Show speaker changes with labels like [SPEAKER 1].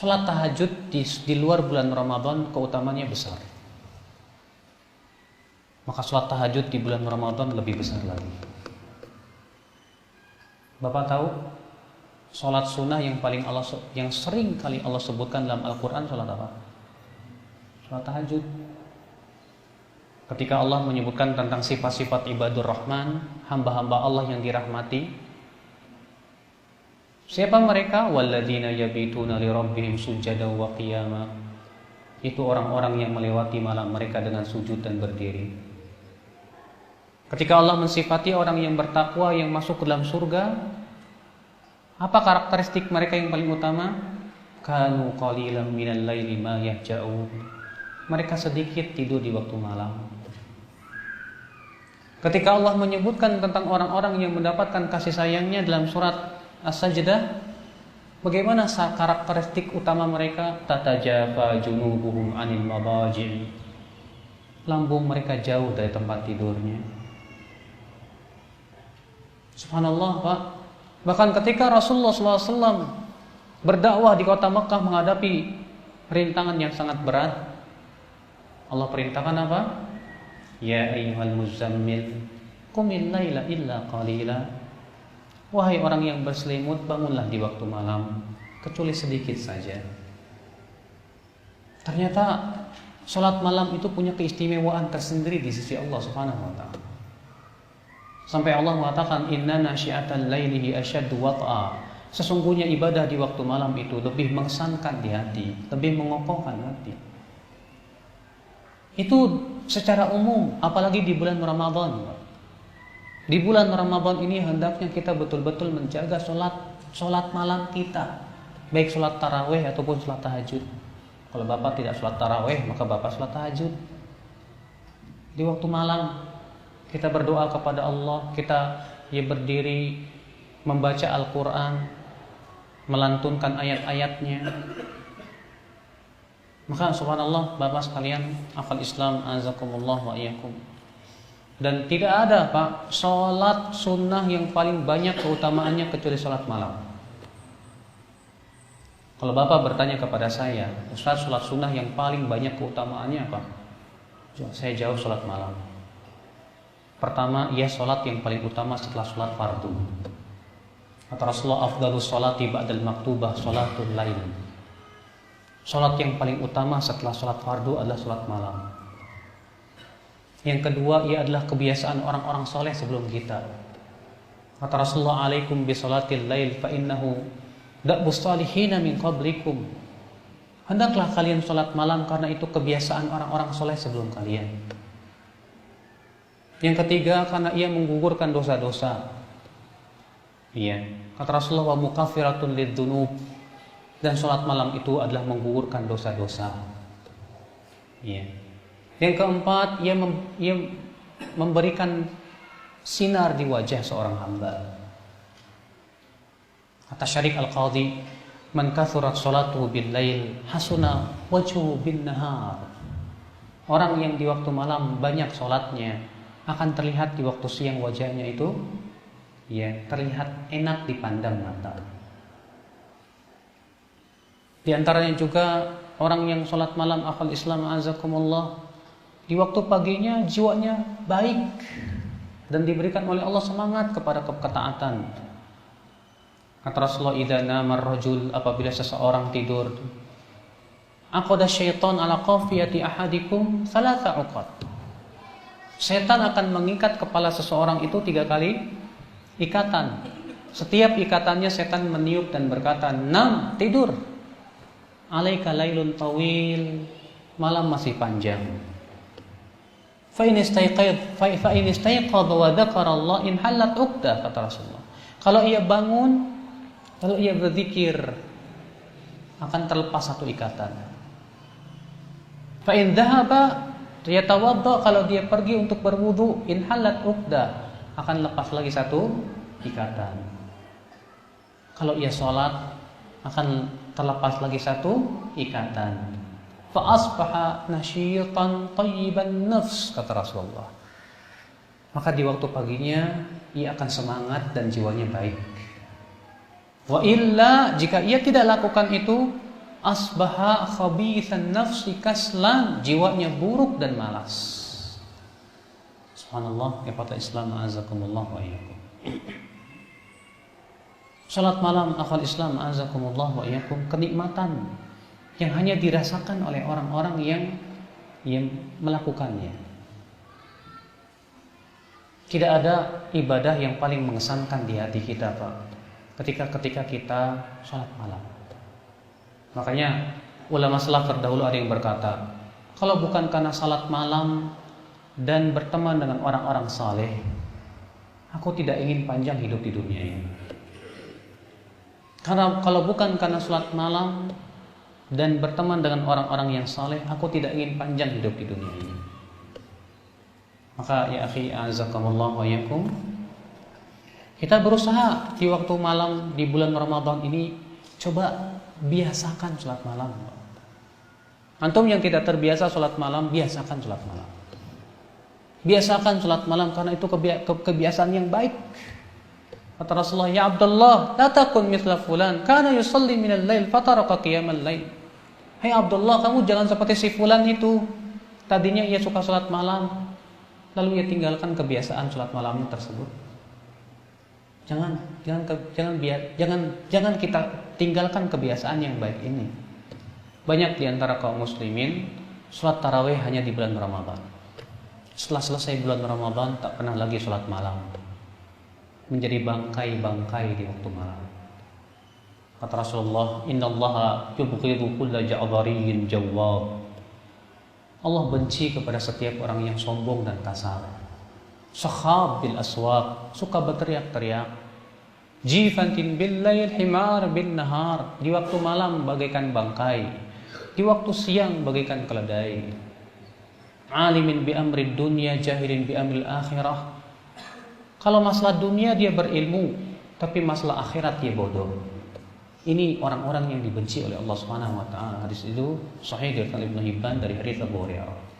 [SPEAKER 1] Sholat tahajud di luar bulan Ramadan keutamaannya besar. Maka sholat tahajud di bulan Ramadan lebih besar lagi. Bapak tahu sholat sunnah yang sering kali Allah sebutkan dalam Al-Quran sholat apa? Sholat tahajud. Ketika Allah menyebutkan tentang sifat-sifat ibadur Rahman, hamba-hamba Allah yang dirahmati, siapa mereka? Walladzina yabituna li rabbihim sujada wa qiyama. Itu orang-orang yang melewati malam mereka dengan sujud dan berdiri. Ketika Allah mensifati orang yang bertakwa yang masuk ke dalam surga, apa karakteristik mereka yang paling utama? Kanu qalilan minal laili ma yahja'un. Mereka sedikit tidur di waktu malam. Ketika Allah menyebutkan tentang orang-orang yang mendapatkan kasih sayangnya dalam surat As-Sajdah, bagaimana karakteristik utama mereka? Tatajafa junubuhum anil mabaji'. Lambung mereka jauh dari tempat tidurnya. Subhanallah, Pak. Bahkan ketika Rasulullah SAW berdakwah di kota Mekah menghadapi rintangan yang sangat berat, Allah perintahkan apa? Ya ayyuhal muzammil qumil laila illa qalila. Wahai orang yang berselimut, bangunlah di waktu malam kecuali sedikit saja. Ternyata salat malam itu punya keistimewaan tersendiri di sisi Allah Subhanahu wa taala. Sampai Allah mengatakan inna nasyi'atal laili asyaddu wat'a. Sesungguhnya ibadah di waktu malam itu lebih mengesankan di hati, lebih mengokohkan hati. Itu secara umum, apalagi di bulan Ramadan. Di bulan Ramadan ini hendaknya kita betul-betul menjaga sholat malam kita, baik sholat tarawih ataupun sholat tahajud. Kalau Bapak tidak sholat tarawih, maka Bapak sholat tahajud. Di waktu malam kita berdoa kepada Allah, kita berdiri membaca Al-Quran, melantunkan ayat-ayatnya. Maka subhanallah Bapak sekalian, akhwat Islam azakumullah wa iyyakum. Dan tidak ada Pak sholat sunnah yang paling banyak keutamaannya kecuali sholat malam. Kalau Bapak bertanya kepada saya, Ustaz, sholat sunnah yang paling banyak keutamaannya apa? Saya jawab sholat malam. Pertama, ia sholat yang paling utama setelah sholat fardu. Kata Rasulullah, afdalus sholati ba'dal maktubah sholatul lail. Sholat yang paling utama setelah sholat fardu adalah sholat malam. Yang kedua, ia adalah kebiasaan orang-orang soleh sebelum kita. Kata Rasulullah, alaikum bi sholatil lail fa innahu da'bus salihina min qablikum. Hendaklah kalian sholat malam karena itu kebiasaan orang-orang soleh sebelum kalian. Yang ketiga, karena ia menggugurkan dosa-dosa. Iya, kata Rasulullah, wa mukaffiratun lidzunub. Dan sholat malam itu adalah menggugurkan dosa-dosa. Iya. Yang keempat, ia memberikan sinar di wajah seorang hamba. Kata Syarif Al-Qadhi, man kathurat sholatuhu bil lail hasuna wajhuhu bin nahar. Orang yang di waktu malam banyak sholatnya akan terlihat di waktu siang wajahnya itu terlihat enak dipandang mata. Di antaranya juga orang yang sholat malam akhwat Islam azakumullah, di waktu paginya jiwanya baik dan diberikan oleh Allah semangat kepada ketaatan. Kata Rasulullah, idza nama ar-rajul, apabila seseorang tidur, aqada syaitan ala qafiyati ahadikum thalatha uqad. Setan akan mengikat kepala seseorang itu 3 kali ikatan. Setiap ikatannya setan meniup dan berkata, "Nam, tidur. Alaika lailun tawil, malam masih panjang. Fa in istayqadha wa dzakara Allah in halat uqdah," kata Rasulullah. Kalau ia bangun, kalau ia berzikir, akan terlepas 1 ikatan. Fa in dhahaba yatawadda, kalau dia pergi untuk berwudu, in halat uqdah, akan lepas lagi 1 ikatan. Kalau ia sholat, akan terlepas lagi 1 ikatan. Fa asbaha nasyitan thayyiban nafs, kata Rasulullah. Maka di waktu paginya ia akan semangat dan jiwanya baik. Wa illa, jika ia tidak lakukan itu, asbaha khabithan nafsi kaslan, jiwanya buruk dan malas. Subhanallah, ikhwatal Islam a'azakumullah wa iyyakum. Salat malam akhwal Islam a'azakumullah wa iyyakum, kenikmatan yang hanya dirasakan oleh orang-orang yang melakukannya. Tidak ada ibadah yang paling mengesankan di hati kita, Pak, ketika kita salat malam. Makanya ulama salaf terdahulu ada yang berkata, kalau bukan karena salat malam dan berteman dengan orang-orang saleh, aku tidak ingin panjang hidup di dunia ini. Karena kalau bukan karena salat malam dan berteman dengan orang-orang yang saleh, aku tidak ingin panjang hidup di dunia ini. Maka ya akhi a'azakumullah wa iyyakum, kita berusaha di waktu malam di bulan Ramadan ini, coba biasakan sholat malam. Antum yang tidak terbiasa sholat malam, biasakan sholat malam. Biasakan sholat malam karena itu kebiasaan yang baik. Kata Rasulullah, ya Abdullah, la takun mithla fulan, kana yusalli minal lail fataraka qiyamal lail. Hai Abdullah, kamu jangan seperti si fulan itu. Tadinya ia suka sholat malam, lalu ia tinggalkan kebiasaan sholat malamnya tersebut. Jangan kita tinggalkan kebiasaan yang baik ini. Banyak di antara kaum muslimin sholat tarawih hanya di bulan Ramadan. Setelah selesai bulan Ramadan tak pernah lagi sholat malam, menjadi bangkai-bangkai di waktu malam. Kata Rasulullah, innallaha yubghidu kulla ja'dhariyyin jawwab. Allah benci kepada setiap orang yang sombong dan kasar. Sakhab bil aswaq, suka berteriak-teriak. Jifantin bil lail himar bin nahar, di waktu malam bagaikan bangkai, di waktu siang bagaikan keledai. Alimin bi amri dunya, jahilin bi amri akhirah. Kalau masalah dunia dia berilmu, tapi masalah akhirat dia bodoh. Ini orang-orang yang dibenci oleh Allah Subhanahu wa taala. Hadis itu sahih dari Ibnu Hibban dari hadits Abu Hurairah.